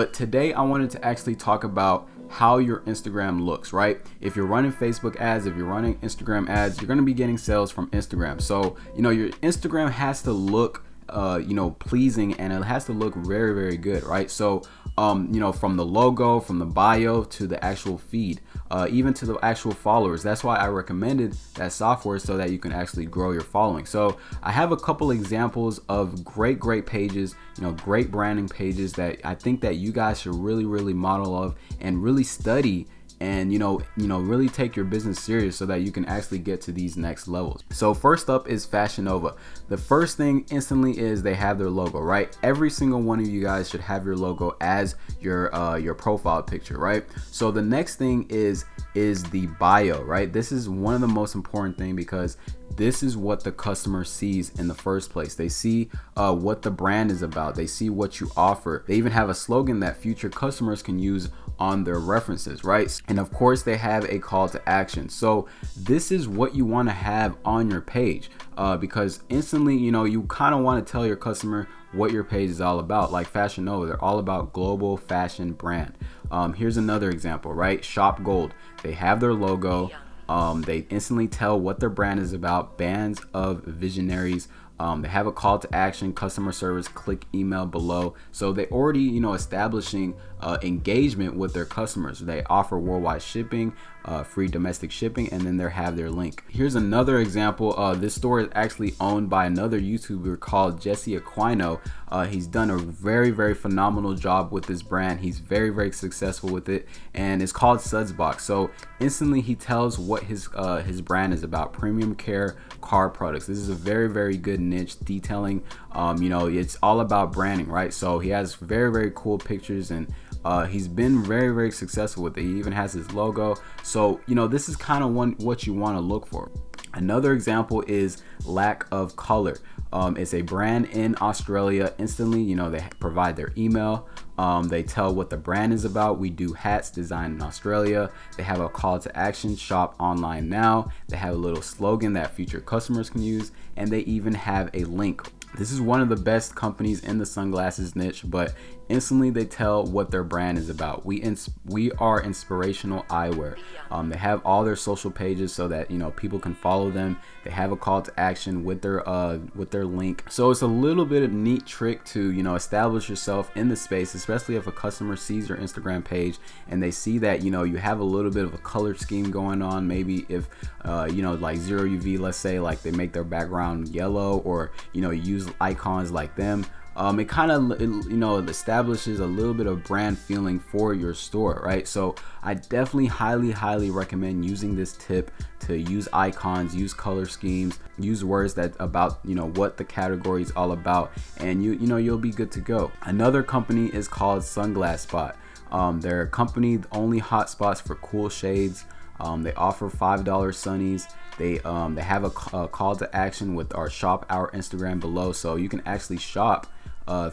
But today I wanted to actually talk about how your Instagram looks, right? If you're running Facebook ads, if you're running Instagram ads, you're going to be getting sales from Instagram. So, your Instagram has to look pleasing, and it has to look very, very good, right? So, from the logo, from the bio to the actual feed, even to the actual followers. That's why I recommended that software, so that you can actually grow your following. So I have a couple examples of great pages, great branding pages that I think that you guys should really model of and really study, and really take your business serious, so that you can actually get to these next levels. So first up is Fashion Nova. The first thing instantly is they have their logo, right? Every single one of you guys should have your logo as your profile picture, right? So the next thing is the bio, right? This is one of the most important thing, because this is what the customer sees in the first place. They see what the brand is about. They see what you offer. They even have a slogan that future customers can use on their references, right? And of course, they have a call to action. So this is what you want to have on your page, because instantly, you kind of want to tell your customer what your page is all about. Like Fashion Nova, they're all about global fashion brand. Here's another example, right? Shop Gold. They have their logo. They instantly tell what their brand is about. Bands of visionaries. They have a call to action, customer service, click email below. So they already, establishing engagement with their customers. They offer worldwide shipping, free domestic shipping, and then they have their link. Here's another example. This store is actually owned by another YouTuber called Jesse Aquino. He's done a very phenomenal job with this brand. He's very successful with it, and it's called Sudsbox. So instantly he tells what his brand is about: premium care car products. This is a very good niche detailing. It's all about branding, right? So he has very cool pictures, and he's been very successful with it. He even has his logo. So this is kind of what you want to look for. Another example is Lack of Color. It's a brand in Australia. Instantly, they provide their email. They tell what the brand is about. We do hats designed in Australia. They have a call to action: shop online now. They have a little slogan that future customers can use, and they even have a link. This is one of the best companies in the sunglasses niche, but instantly they tell what their brand is about. We are inspirational eyewear. They have all their social pages so that people can follow them. They have a call to action with their link. So it's a little bit of neat trick to establish yourself in the space, especially if a customer sees your Instagram page and they see that you have a little bit of a color scheme going on. Maybe if like zero UV, let's say, like they make their background yellow, or use icons like them. It kind of establishes a little bit of brand feeling for your store, right? So I definitely highly recommend using this tip to use icons, use color schemes, use words that about what the category is all about, and you'll be good to go. Another company is called Sunglass Spot. They're a company only hot spots for cool shades. They offer $5 sunnies. They have a call to action with our shop our Instagram below, so you can actually shop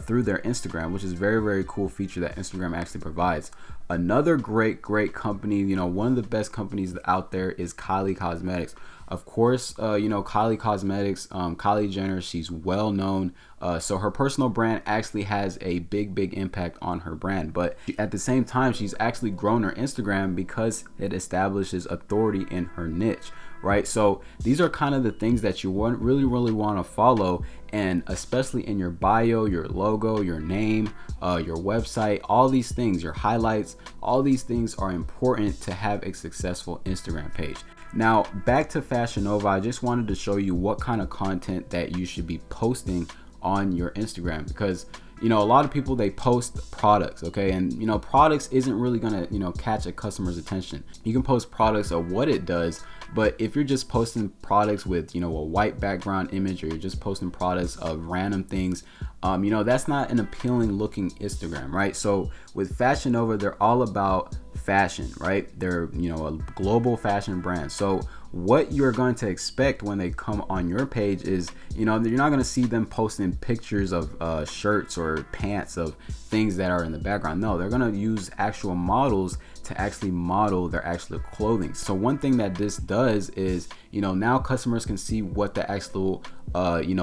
through their Instagram, which is very cool feature that Instagram actually provides. Another great company, one of the best companies out there, is Kylie Cosmetics. Of course, Kylie Cosmetics, Kylie Jenner, she's well known. So her personal brand actually has a big impact on her brand. But at the same time, she's actually grown her Instagram because it establishes authority in her niche, right? So these are kind of the things that you really want to follow. And especially in your bio, your logo, your name, your website, all these things, your highlights, all these things are important to have a successful Instagram page. Now, back to Fashion Nova, I just wanted to show you what kind of content that you should be posting on your Instagram, because a lot of people, they post products, okay, and products isn't really gonna catch a customer's attention. You can post products of what it does, but if you're just posting products with a white background image, or you're just posting products of random things, that's not an appealing looking Instagram, right? So with Fashion Nova, they're all about fashion, right? They're a global fashion brand. So what you're going to expect when they come on your page is you're not going to see them posting pictures of shirts or pants of things that are in the background. No, they're going to use actual models to actually model their actual clothing. So one thing that this does is now customers can see what the actual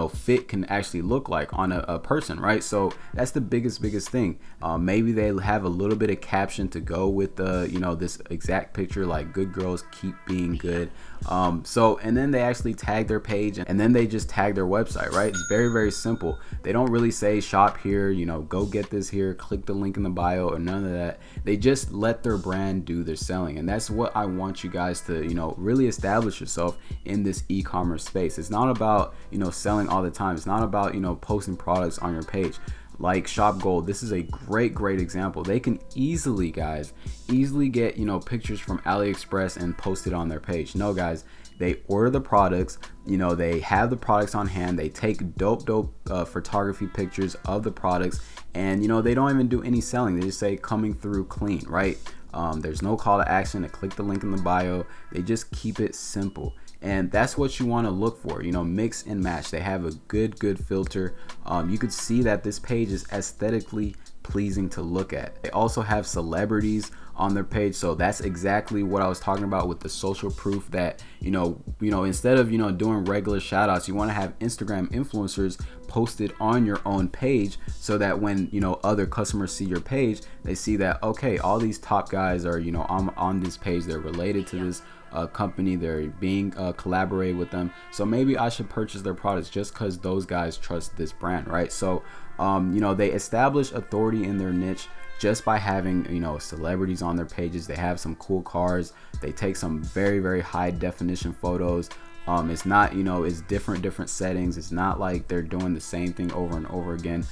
fit can actually look like on a person, right? So that's the biggest thing. Maybe they have a little bit of caption to go with the, you know, this exact picture, like good girls keep being good. So, and then they actually tag their page, and then they just tag their website, right? It's very simple. They don't really say shop here, you know, go get this here, click the link in the bio, or none of that. They just let their brand do their selling. And that's what I want you guys to, you know, really establish yourself in this e-commerce space. It's not about, you know, selling all the time. It's not about, you know, posting products on your page. Like Shop Gold, this is a great example. They can easily, guys, get, you know, pictures from AliExpress and post it on their page. No, guys, they order the products, you know, they have the products on hand, they take dope photography pictures of the products, and, you know, they don't even do any selling. They just say coming through clean, right? There's no call to action to click the link in the bio. They just keep it simple. And that's what you want to look for, you know, mix and match. They have a good filter. You could see that this page is aesthetically pleasing to look at. They also have celebrities on their page, so that's exactly what I was talking about with the social proof, that you know instead of, you know, doing regular shout outs, you want to have Instagram influencers posted on your own page, so that when, you know, other customers see your page, they see that, okay, all these top guys are, you know, on this page, they're related to this company, they're being collaborated with them, so maybe I should purchase their products just because those guys trust this brand, right? So you know, they establish authority in their niche just by having, you know, celebrities on their pages. They have some cool cars, they take some very high definition photos. It's not, you know, it's different settings. It's not like they're doing the same thing over and over again.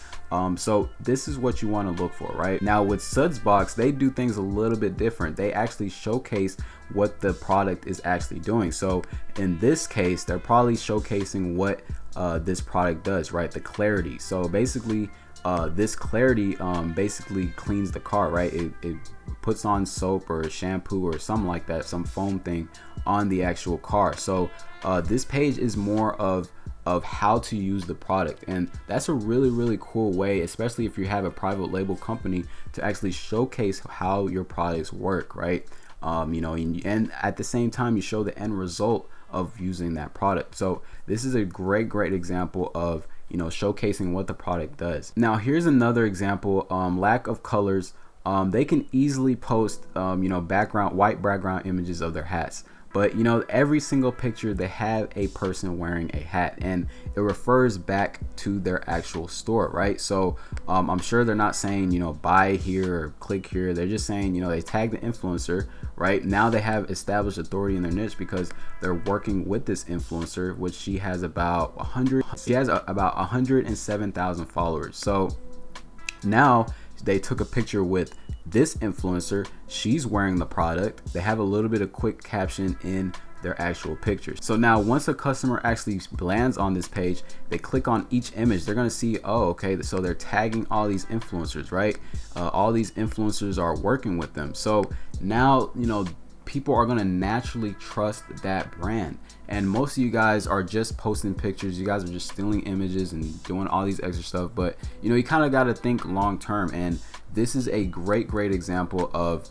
So this is what you want to look for, right? Now with Sudsbox, they do things a little bit different. They actually showcase what the product is actually doing. So in this case, they're probably showcasing what this product does, right? The clarity. So basically, this clarity basically cleans the car, right? It puts on soap or shampoo or something like that, some foam thing on the actual car. So this page is more of how to use the product, and that's a really cool way, especially if you have a private label company, to actually showcase how your products work, right? You know, and at the same time, you show the end result of using that product. So this is a great white of, you know, showcasing what the product does. Now here's another example. Lack of colors. They can easily post you know, white background images of their hats, but, you know, every single picture they have a person wearing a hat, and it refers back to their actual store, right? So I'm sure they're not saying, you know, buy here or click here. They're just saying, you know, they tag the influencer, right? Now they have established authority in their niche because they're working with this influencer, which she has about 107,000 followers. So now they took a picture with this influencer, she's wearing the product, they have a little bit of quick caption in their actual pictures. So now once a customer actually lands on this page, they click on each image, they're gonna see, oh, okay, so they're tagging all these influencers, right? All these influencers are working with them. So now, you know, people are gonna naturally trust that brand. And most of you guys are just posting pictures, you guys are just stealing images and doing all these extra stuff, but, you know, you kind of got to think long term, and this is a great example of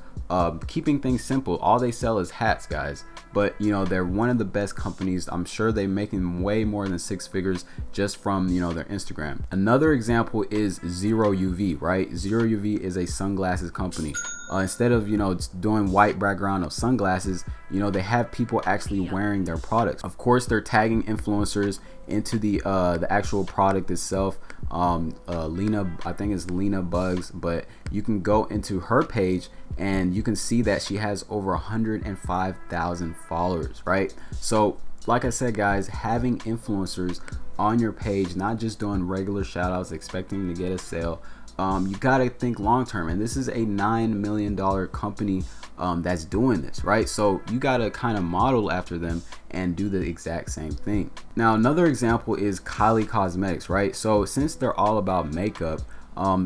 keeping things simple. All they sell is hats, guys, but, you know, they're one of the best companies. I'm sure they're making way more than 6 figures just from, you know, their Instagram. Another example is Zero UV, right? Zero UV is a sunglasses company. Instead of, you know, doing white background of sunglasses, you know, they have people actually wearing their products. Of course, they're tagging influencers into the actual product itself. Lena, I think it's Lena Bugs, but you can go into her page and you can see that she has over 105,000 followers, right? So like I said, guys, having influencers on your page, not just doing regular shout outs expecting to get a sale, you gotta think long term, and this is a $9 million company that's doing this, right? So you gotta kind of model after them and do the exact same thing. Now another example is Kylie Cosmetics, right? So since they're all about makeup,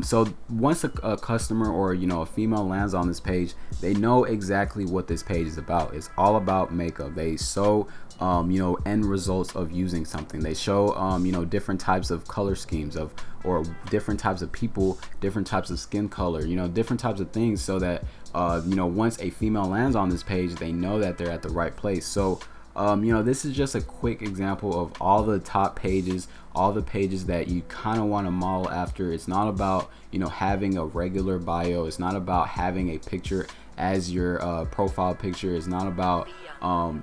so once a customer or, you know, a female lands on this page, they know exactly what this page is about. It's all about makeup. They show you know, end results of using something. They show you know, different types of color schemes or different types of people, different types of skin color, you know, different types of things, so that you know, once a female lands on this page, they know that they're at the right place. So You know, this is just a quick example of all the top pages, all the pages that you kind of want to model after. It's not about, you know, having a regular bio. It's not about having a picture as your profile picture. It's not about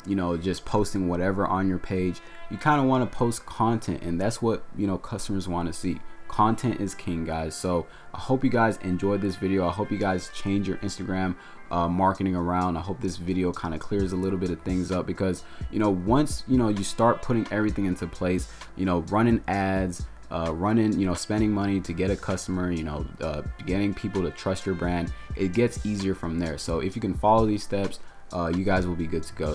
you know, just posting whatever on your page. You kind of want to post content, and that's what, you know, customers want to see. Content is king, guys. So I hope you guys enjoyed this video. I hope you guys change your Instagram marketing around. I hope this video kind of clears a little bit of things up, because, you know, once, you know, you start putting everything into place, you know, running ads, you know, spending money to get a customer, you know, getting people to trust your brand, it gets easier from there. So if you can follow these steps, you guys will be good to go.